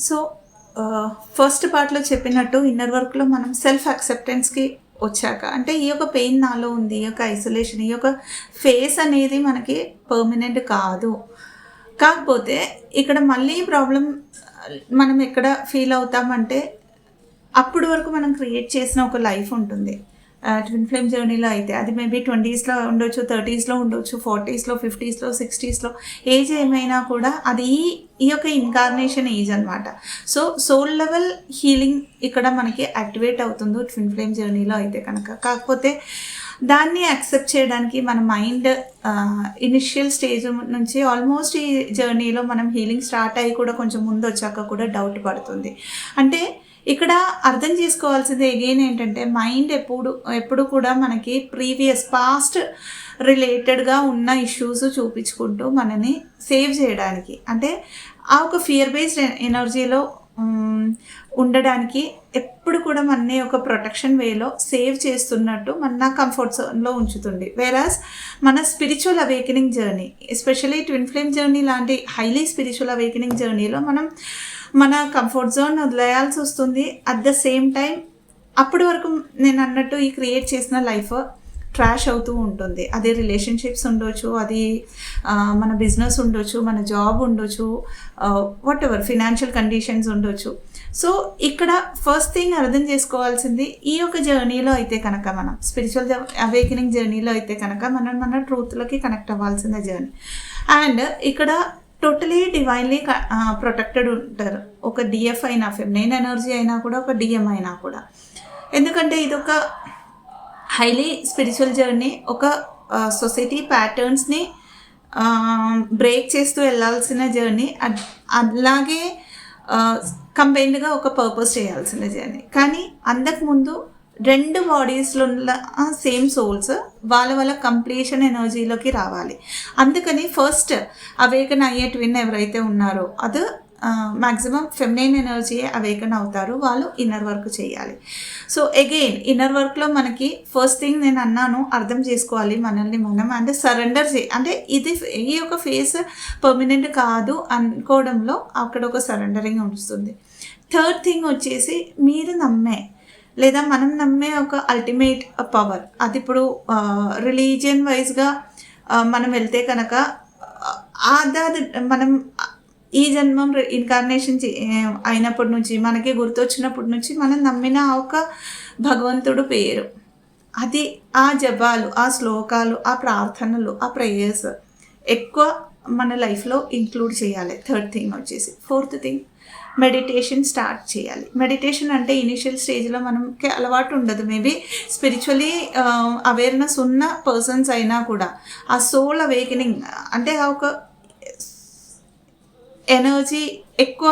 So first పార్ట్‌లో చెప్పినట్టు inner వర్క్‌లో మనం సెల్ఫ్ యాక్సెప్టెన్స్‌కి వచ్చాక అంటే ఈ యొక్క పెయిన్ నాలో ఉంది, ఈ యొక్క ఐసోలేషన్, ఈ యొక్క ఫేస్ అనేది మనకి పర్మనెంట్ కాదు. కాకపోతే ఇక్కడ మళ్ళీ ప్రాబ్లమ్ మనం ఎక్కడ ఫీల్ అవుతామంటే అప్పటి వరకు మనం క్రియేట్ చేసిన ఒక లైఫ్ ఉంటుంది. ట్విన్ ఫ్లేమ్ జర్నీలో అయితే అది మేబీ 20స్‌లో ఉండొచ్చు, 30స్‌లో ఉండొచ్చు, 40స్‌లో, 50స్‌లో, 60స్‌లో ఏజ్ ఏమైనా కూడా అది ఈ యొక్క ఇన్కార్నేషన్ ఏజ్ అనమాట. సో సోల్ లెవెల్ హీలింగ్ ఇక్కడ మనకి యాక్టివేట్ అవుతుందో ట్విన్ ఫ్లేమ్ జర్నీలో అయితే కనుక. కాకపోతే దాన్ని యాక్సెప్ట్ చేయడానికి మన మైండ్ ఇనిషియల్ స్టేజ్ నుంచి ఆల్మోస్ట్ ఈ జర్నీలో మనం హీలింగ్ స్టార్ట్ అయ్యి కూడా కొంచెం ముందు వచ్చాక కూడా డౌట్ పడుతుంది. అంటే ఇక్కడ అర్థం చేసుకోవాల్సింది అగైన్ ఏంటంటే మైండ్ ఎప్పుడు కూడా మనకి పాస్ట్ రిలేటెడ్గా ఉన్న ఇష్యూస్ చూపించుకుంటూ మనని సేవ్ చేయడానికి, అంటే ఆ ఒక ఫియర్ బేస్డ్ ఎనర్జీలో ఉండడానికి ఎప్పుడు కూడా మనని ఒక ప్రొటెక్షన్ వేలో సేవ్ చేస్తున్నట్టు మన కంఫర్ట్ జోన్లో ఉంచుతుంది. వేరాస్ మన spiritual awakening journey, especially twin flame journey లాంటి హైలీ స్పిరిచువల్ అవేకెనింగ్ జర్నీలో మనం మన కంఫర్ట్ జోన్ వదిలేయాల్సి వస్తుంది. అట్ ద సేమ్ టైం అప్పటి వరకు నేను అన్నట్టు ఈ క్రియేట్ చేసిన లైఫ్ ట్రాష్ అవుతూ ఉంటుంది. అది రిలేషన్షిప్స్ ఉండొచ్చు, అది మన బిజినెస్ ఉండొచ్చు, మన జాబ్ ఉండొచ్చు, వాట్ ఎవర్ ఫినాన్షియల్ కండిషన్స్ ఉండొచ్చు. సో ఇక్కడ ఫస్ట్ థింగ్ అర్థం చేసుకోవాల్సింది ఈ యొక్క జర్నీలో అయితే కనుక మనం స్పిరిచువల్ అవేకెనింగ్ జర్నీలో అయితే కనుక మన ట్రూత్లోకి కనెక్ట్ అవ్వాల్సిన జర్నీ. అండ్ ఇక్కడ టోటలీ డివైన్లీ ప్రొటెక్టెడ్ ఉంటారు. ఒక డిఎఫ్ అయినా, ఫెమినైన్ ఎనర్జీ అయినా కూడా, ఒక డిఎం అయినా కూడా. ఎందుకంటే ఇదొక హైలీ స్పిరిచువల్ జర్నీ, ఒక సొసైటీ ప్యాటర్న్స్ని బ్రేక్ చేస్తూ వెళ్ళాల్సిన జర్నీ, అలాగే కంబైన్డ్గా ఒక పర్పస్ చేయాల్సిన జర్నీ. కానీ అంతకుముందు 2 బాడీస్లో ఉన్న సేమ్ సోల్స్ వాళ్ళ కంప్లీషన్ ఎనర్జీలోకి రావాలి. అందుకని ఫస్ట్ అవేకన్ అయ్యే ట్విన్ ఎవరైతే ఉన్నారో అది మ్యాక్సిమం ఫెమినైన్ ఎనర్జీ అవేకన్ అవుతారు, వాళ్ళు ఇన్నర్ వర్క్ చేయాలి. సో అగైన్ ఇన్నర్ వర్క్లో మనకి ఫస్ట్ థింగ్ నేను అన్నాను, అర్థం చేసుకోవాలి మనల్ని మనం, అంటే సరెండర్ అంటే ఈ యొక్క ఫేస్ పర్మనెంట్ కాదు అనుకోవడంలో అక్కడ ఒక సరెండరింగ్ వస్తుంది. థర్డ్ థింగ్ వచ్చేసి మీరు నమ్మే లేదా మనం నమ్మే ఒక అల్టిమేట్ పవర్, అది ఇప్పుడు రిలీజియన్ వైజ్గా మనం వెళ్తే కనుక అది మనం ఈ జన్మం ఇన్కార్నేషన్ అయినప్పటి నుంచి మనకి గుర్తొచ్చినప్పటి నుంచి మనం నమ్మిన ఒక భగవంతుడు పేరు, అది ఆ జపాలు, ఆ శ్లోకాలు, ఆ ప్రార్థనలు, ఆ ప్రేయర్స్ ఎక్కువ మన లైఫ్లో ఇంక్లూడ్ చేయాలి. థర్డ్ థింగ్ వచ్చేసి. ఫోర్త్ థింగ్ మెడిటేషన్ స్టార్ట్ చేయాలి. మెడిటేషన్ అంటే ఇనిషియల్ స్టేజ్లో మనకి అలవాటు ఉండదు, మేబీ స్పిరిచువలీ అవేర్నెస్ ఉన్న పర్సన్స్ అయినా కూడా ఆ సోల్ అవేకెనింగ్ అంటే ఆ ఒక ఎనర్జీ ఎక్కువ